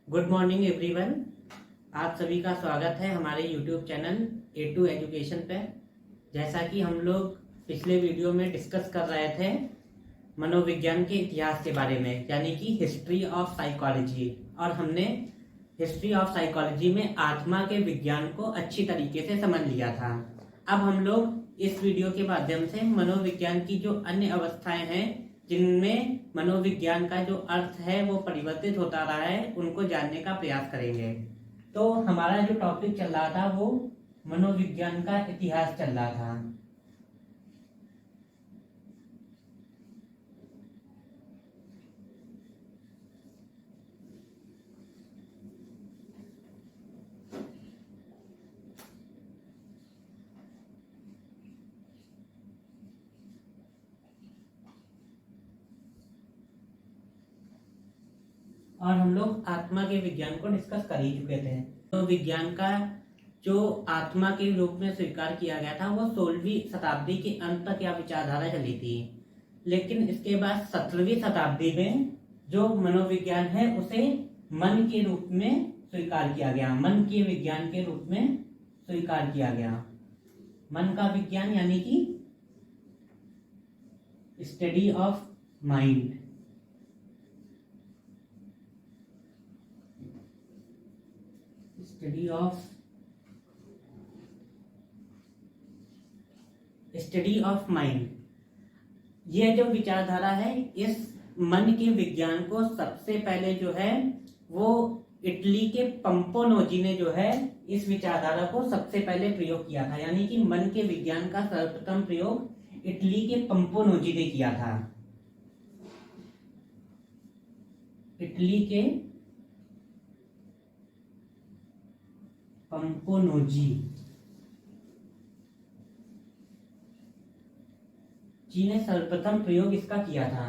Good morning everyone. आप सभी का स्वागत है हमारे यूट्यूब चैनल A2 एजुकेशन पे। जैसा कि हम लोग पिछले वीडियो में डिस्कस कर रहे थे मनोविज्ञान के इतिहास के बारे में, यानी कि हिस्ट्री ऑफ साइकोलॉजी, और हमने हिस्ट्री ऑफ साइकोलॉजी में आत्मा के विज्ञान को अच्छी तरीके से समझ लिया था। अब हम लोग इस वीडियो के माध्यम से मनोविज्ञान की जो अन्य अवस्थाएं हैं जिनमें मनोविज्ञान का जो अर्थ है वो परिवर्तित होता रहा है, उनको जानने का प्रयास करेंगे। तो हमारा जो टॉपिक चल रहा था वो मनोविज्ञान का इतिहास चल रहा था। और हम लोग आत्मा के विज्ञान को डिस्कस कर ही चुके थे। तो विज्ञान का जो आत्मा के रूप में स्वीकार किया गया था वो 16वीं शताब्दी के अंत तक यह विचारधारा चली थी। लेकिन इसके बाद 17वीं शताब्दी में जो मनोविज्ञान है उसे मन के रूप में स्वीकार किया गया, मन के विज्ञान के रूप में स्वीकार किया गया। मन का विज्ञान यानी कि study of mind. Study of mind, यह जो विचारधारा है, इस मन के विज्ञान को सबसे पहले जो है वो इटली के पंपोनोजी ने जो है इस विचारधारा को सबसे पहले प्रयोग किया था। यानी कि मन के विज्ञान का सर्वप्रथम प्रयोग इटली के पंपोनोजी ने किया था। इटली के पंपोनोजी जी ने सर्वप्रथम प्रयोग इसका किया था।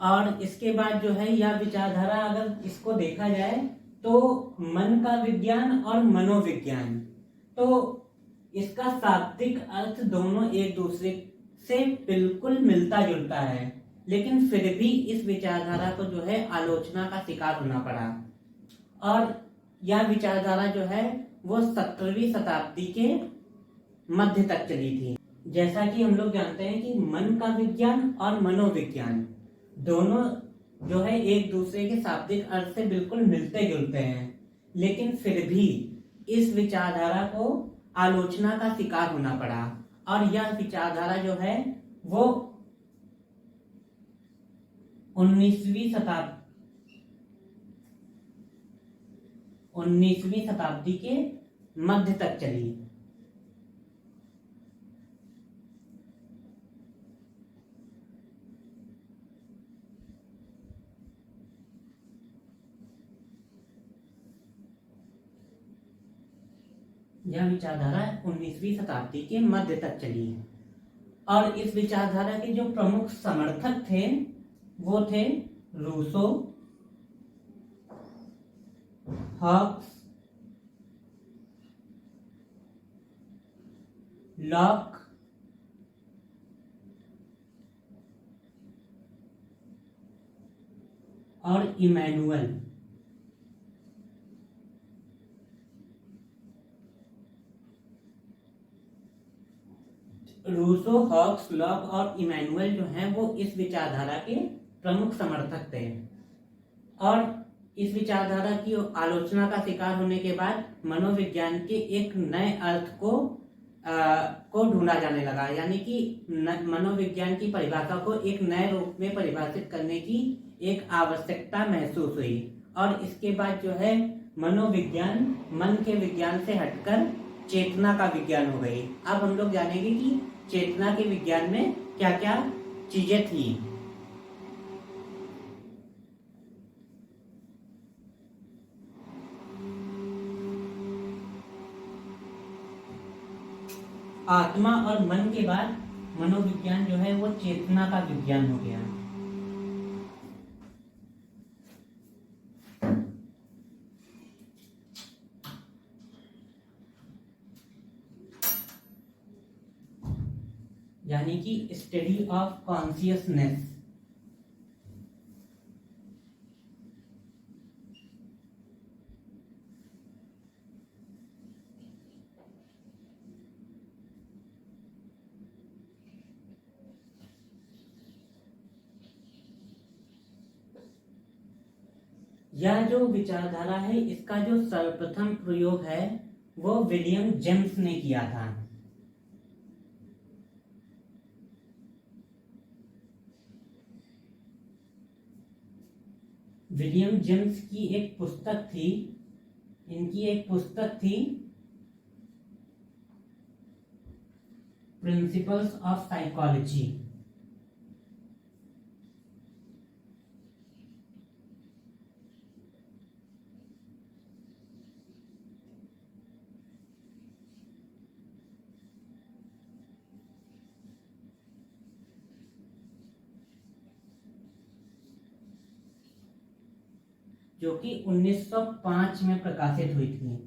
और इसके बाद जो है यह विचारधारा, अगर इसको देखा जाए तो मन का विज्ञान और मनोविज्ञान, तो इसका शाब्दिक अर्थ दोनों एक दूसरे से बिल्कुल मिलता जुलता है, लेकिन फिर भी इस विचारधारा को जो है आलोचना का शिकार होना पड़ा। और यह विचारधारा जो है वो 17वीं शताब्दी के मध्य तक चली थी। जैसा कि हम लोग जानते हैं कि मन का विज्ञान और मनोविज्ञान दोनों जो है एक दूसरे के शाब्दिक अर्थ से बिल्कुल मिलते जुलते हैं, लेकिन फिर भी इस विचारधारा को आलोचना का शिकार होना पड़ा। और यह विचारधारा जो है वो 19वीं शताब्दी के मध्य तक चली। यह विचारधारा 19वीं शताब्दी के मध्य तक चली। और इस विचारधारा के जो प्रमुख समर्थक थे वो थे रूसो, हॉब्स, लॉक और इमैनुअल। रूसो, हॉब्स, लॉक और इमैनुअल जो हैं वो इस विचारधारा के प्रमुख समर्थक थे। और इस विचारधारा की आलोचना का शिकार होने के बाद मनोविज्ञान के एक नए अर्थ को ढूंढा जाने लगा। यानी कि मनोविज्ञान की परिभाषा को एक नए रूप में परिभाषित करने की एक आवश्यकता महसूस हुई। और इसके बाद जो है मनोविज्ञान मन के विज्ञान से हटकर चेतना का विज्ञान हो गई। अब हम लोग जानेंगे कि चेतना के विज्ञान में क्या क्या चीजें थी। आत्मा और मन के बाद मनोविज्ञान जो है वो चेतना का विज्ञान हो गया। यानी कि स्टडी ऑफ कॉन्शियसनेस। यह जो विचारधारा है इसका जो सर्वप्रथम प्रयोग है वो विलियम जेम्स ने किया था। विलियम जेम्स की एक पुस्तक थी, इनकी एक पुस्तक थी प्रिंसिपल्स ऑफ साइकोलॉजी। जो कि 1905 में प्रकाशित हुई थी।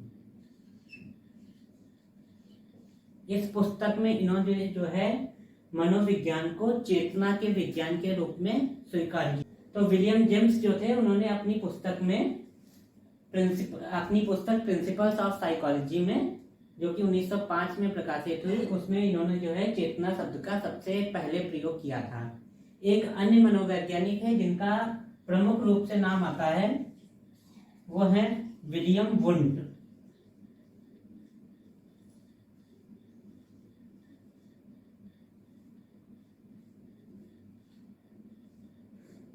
इस पुस्तक में इन्होंने जो है मनोविज्ञान को चेतना के विज्ञान के रूप में स्वीकार किया। तो विलियम जेम्स जो थे उन्होंने अपनी पुस्तक प्रिंसिपल्स ऑफ साइकोलॉजी में, जो कि 1905 में प्रकाशित हुई, उसमें इन्होंने जो है चेतना शब्द का सबसे पहले प्रयोग किया था। एक अन्य मनोवैज्ञानिक है जिनका प्रमुख रूप से नाम आता है, वो है विलियम वुंड।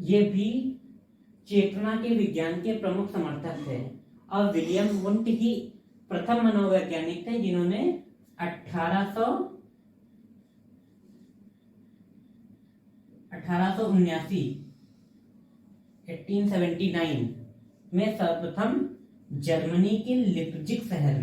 ये भी चेतना के विज्ञान के प्रमुख समर्थक थे और विलियम वुंड ही प्रथम मनोवैज्ञानिक थे जिन्होंने 1879 में सर्वप्रथम जर्मनी के लिप्जिग शहर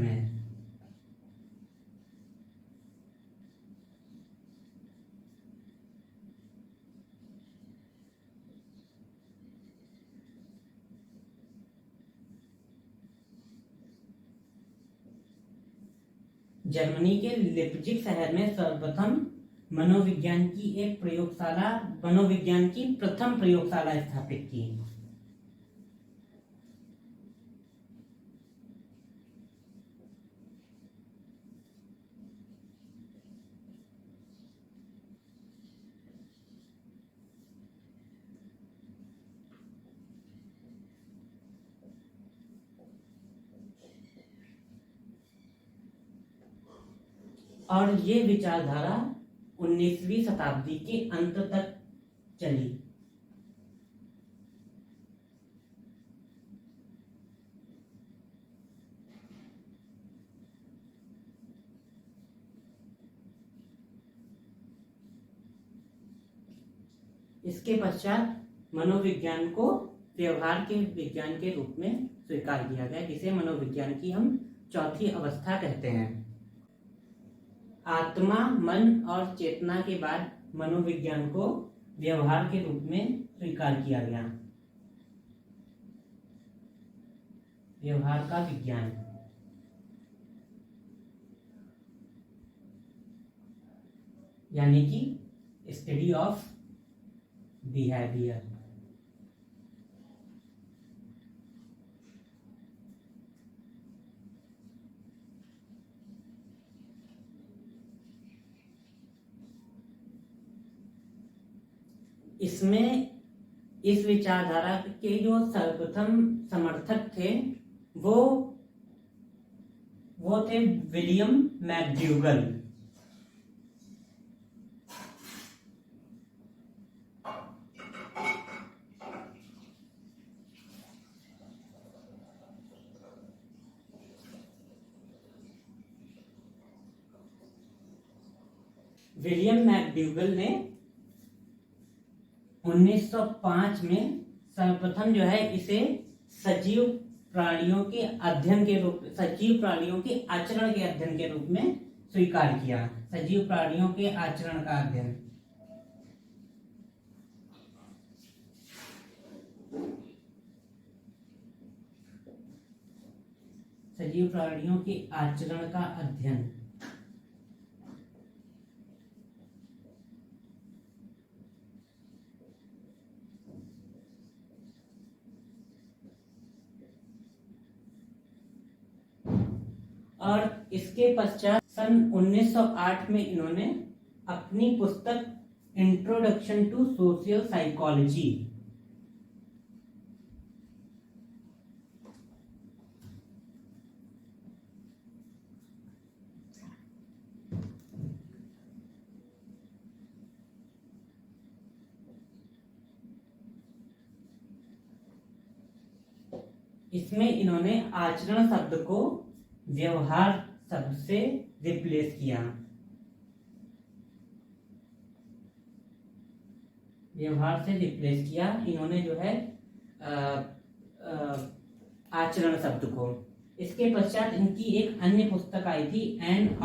में सर्वप्रथम मनोविज्ञान की प्रथम प्रयोगशाला स्थापित की। और ये विचारधारा 19वीं शताब्दी के अंत तक चली। इसके पश्चात मनोविज्ञान को व्यवहार के विज्ञान के रूप में स्वीकार किया गया, जिसे मनोविज्ञान की हम चौथी अवस्था कहते हैं। आत्मा, मन और चेतना के बाद मनोविज्ञान को व्यवहार के रूप में स्वीकार किया गया। व्यवहार का विज्ञान यानी कि स्टडी ऑफ बिहेवियर। इसमें इस विचारधारा के जो सर्वप्रथम समर्थक थे वो थे विलियम मैकडूगल। विलियम मैकडूगल ने 1905 में सर्वप्रथम जो है इसे सजीव प्राणियों के आचरण के अध्ययन के रूप में स्वीकार किया। सजीव प्राणियों के आचरण का अध्ययन। सजीव प्राणियों के आचरण का अध्ययन। और इसके पश्चात सन 1908 में इन्होंने अपनी पुस्तक इंट्रोडक्शन टू सोशल साइकोलॉजी इसमें इन्होंने आचरण शब्द को व्यवहार शब्द से रिप्लेस किया। व्यवहार से रिप्लेस किया इन्होंने जो है आचरण शब्द को। इसके पश्चात इनकी एक अन्य पुस्तक आई थी, एन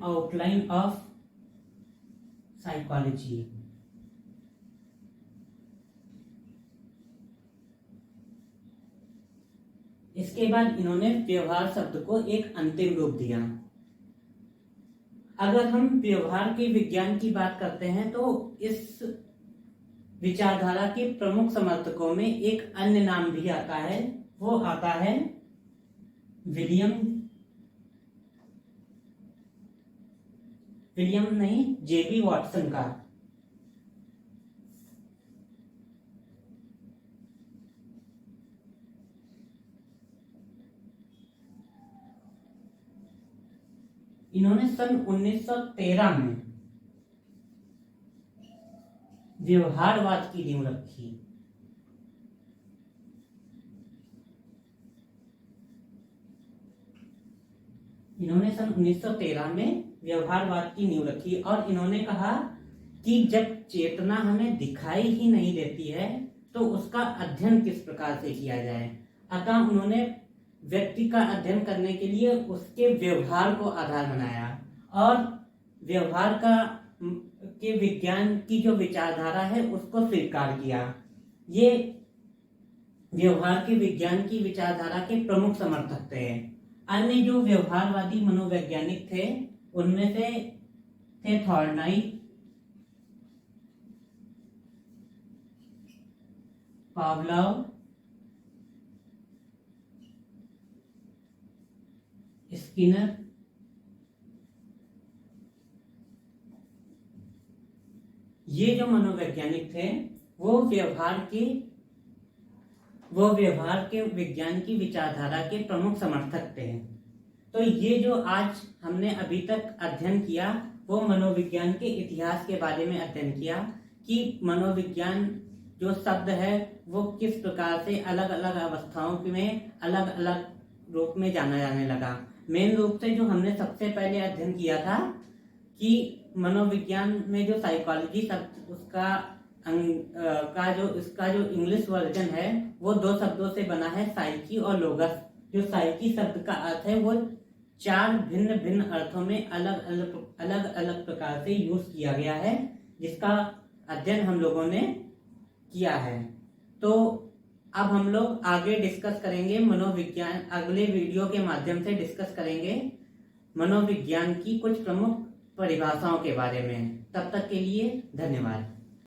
आउटलाइन ऑफ साइकोलॉजी। इसके बाद इन्होंने व्यवहार शब्द को एक अंतिम रूप दिया। अगर हम व्यवहार के विज्ञान की बात करते हैं तो इस विचारधारा के प्रमुख समर्थकों में एक अन्य नाम भी आता है, वो आता है जेबी वॉटसन का। इन्होंने सन 1913 में व्यवहारवाद की नींव रखी। इन्होंने सन 1913 में व्यवहारवाद की नींव रखी और इन्होंने कहा कि जब चेतना हमें दिखाई ही नहीं देती है तो उसका अध्ययन किस प्रकार से किया जाए। अतः उन्होंने व्यक्ति का अध्ययन करने के लिए उसके व्यवहार को आधार बनाया और व्यवहार के विज्ञान की जो विचारधारा है उसको स्वीकार किया। ये व्यवहार के विज्ञान की विचारधारा के प्रमुख समर्थक थे। अन्य जो व्यवहारवादी मनोवैज्ञानिक थे उनमें से थे थॉर्नडाइक, पावलोव, स्किनर, ये जो मनोवैज्ञानिक थे वो व्यवहार के विज्ञान की विचारधारा के प्रमुख समर्थक थे। तो ये जो आज हमने अभी तक अध्ययन किया वो मनोविज्ञान के इतिहास के बारे में अध्ययन किया कि मनोविज्ञान जो शब्द है वो किस प्रकार से अलग अलग अवस्थाओं में अलग अलग रूप में जाना जाने लगा। मेन रूप से जो हमने सबसे पहले अध्ययन किया था कि मनोविज्ञान में जो साइकोलॉजी शब्द इसका जो इंग्लिश वर्जन है वो दो शब्दों से बना है, साइकी और लोगस। जो साइकी शब्द का अर्थ है वो 4 भिन्न भिन्न अर्थों में अलग अलग प्रकार से यूज किया गया है, जिसका अध्ययन हम लोगों ने किया है। तो अब हम लोग आगे डिस्कस करेंगे मनोविज्ञान, अगले वीडियो के माध्यम से डिस्कस करेंगे मनोविज्ञान की कुछ प्रमुख परिभाषाओं के बारे में। तब तक के लिए धन्यवाद।